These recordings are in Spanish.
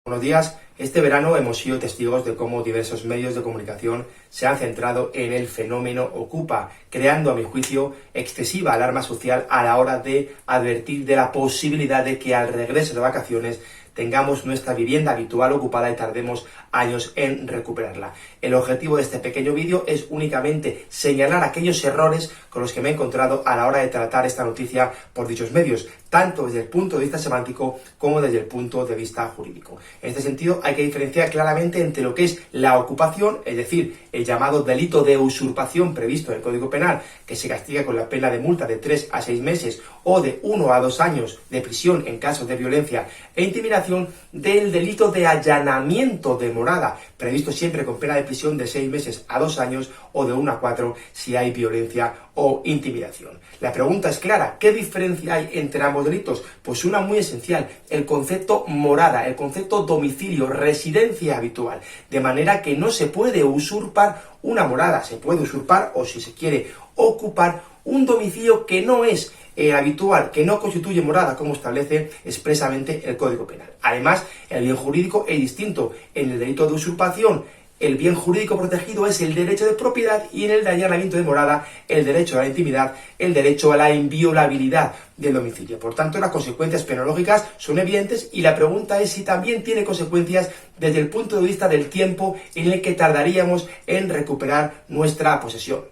Buenos días. Este verano hemos sido testigos de cómo diversos medios de comunicación se han centrado en el fenómeno Ocupa, creando, a mi juicio, excesiva alarma social a la hora de advertir de la posibilidad de que al regreso de vacaciones tengamos nuestra vivienda habitual ocupada y tardemos años en recuperarla. El objetivo de este pequeño vídeo es únicamente señalar aquellos errores con los que me he encontrado a la hora de tratar esta noticia por dichos medios, tanto desde el punto de vista semántico como desde el punto de vista jurídico. En este sentido, hay que diferenciar claramente entre lo que es la ocupación, es decir, el llamado delito de usurpación previsto en el Código Penal, que se castiga con la pena de multa de 3 a 6 meses o de 1 a 2 años de prisión en casos de violencia e intimidación, del delito de allanamiento de morada, previsto siempre con pena de prisión de 6 meses a 2 años o de 1 a 4 si hay violencia o intimidación. La pregunta es clara: ¿qué diferencia hay entre ambos delitos? Pues una muy esencial: el concepto morada, el concepto domicilio, residencia habitual, de manera que no se puede usurpar una morada, se puede usurpar, o si se quiere, ocupar un domicilio que no es habitual, que no constituye morada, como establece expresamente el Código Penal. Además, el bien jurídico es distinto. En el delito de usurpación, el bien jurídico protegido es el derecho de propiedad, y en el de allanamiento de morada, el derecho a la intimidad, el derecho a la inviolabilidad del domicilio. Por tanto, las consecuencias penológicas son evidentes, y la pregunta es si también tiene consecuencias desde el punto de vista del tiempo en el que tardaríamos en recuperar nuestra posesión.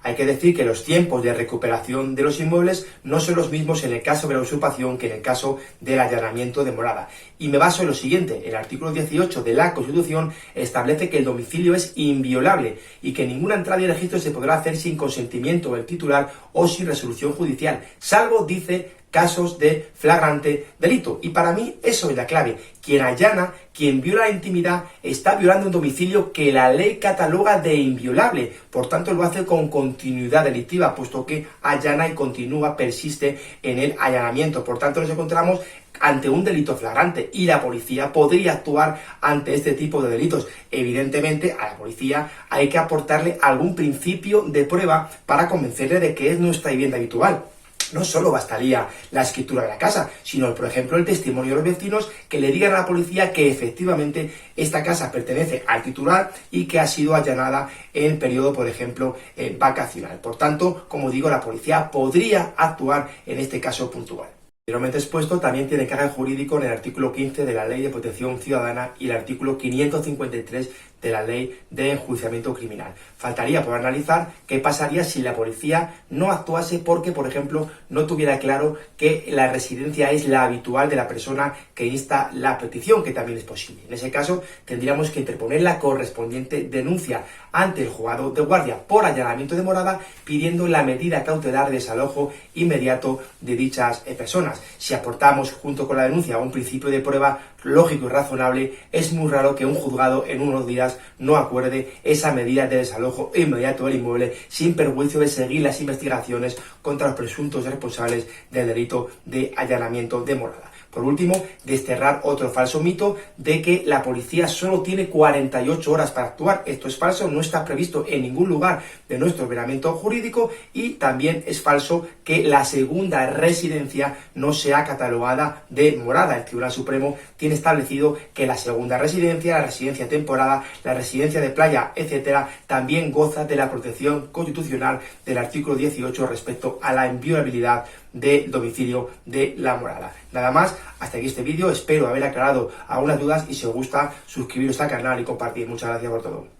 Hay que decir que los tiempos de recuperación de los inmuebles no son los mismos en el caso de la usurpación que en el caso del allanamiento de morada. Y me baso en lo siguiente: el artículo 18 de la Constitución establece que el domicilio es inviolable y que ninguna entrada y registro se podrá hacer sin consentimiento del titular o sin resolución judicial, salvo, dice, casos de flagrante delito. Y para mí eso es la clave. Quien allana, quien viola la intimidad, está violando un domicilio que la ley cataloga de inviolable. Por tanto, lo hace con continuidad delictiva, puesto que allana y continúa, persiste en el allanamiento. Por tanto, nos encontramos ante un delito flagrante, y la policía podría actuar ante este tipo de delitos. Evidentemente, a la policía hay que aportarle algún principio de prueba para convencerle de que es nuestra vivienda habitual. No solo bastaría la escritura de la casa, sino, por ejemplo, el testimonio de los vecinos que le digan a la policía que efectivamente esta casa pertenece al titular y que ha sido allanada en periodo, por ejemplo, vacacional. Por tanto, como digo, la policía podría actuar en este caso puntual. Anteriormente expuesto, también tiene carga jurídico en el artículo 15 de la Ley de Protección Ciudadana y el artículo 553 de la Ley de Enjuiciamiento Criminal. Faltaría por analizar qué pasaría si la policía no actuase porque, por ejemplo, no tuviera claro que la residencia es la habitual de la persona que insta la petición, que también es posible. En ese caso, tendríamos que interponer la correspondiente denuncia ante el juzgado de guardia por allanamiento de morada, pidiendo la medida cautelar de desalojo inmediato de dichas personas. Si aportamos junto con la denuncia un principio de prueba lógico y razonable, es muy raro que un juzgado en unos días no acuerde esa medida de desalojo inmediato del inmueble, sin perjuicio de seguir las investigaciones contra los presuntos responsables del delito de allanamiento de morada. Por último, desterrar otro falso mito de que la policía solo tiene 48 horas para actuar. Esto es falso, no está previsto en ningún lugar de nuestro ordenamiento jurídico, y también es falso que la segunda residencia no sea catalogada de morada. El Tribunal Supremo tiene establecido que la segunda residencia, la residencia temporada, la residencia de playa, etcétera, también goza de la protección constitucional del artículo 18 respecto a la inviolabilidad del domicilio de la morada. Nada más, hasta aquí este vídeo. Espero haber aclarado algunas dudas, y si os gusta, suscribiros al canal y compartir. Muchas gracias por todo.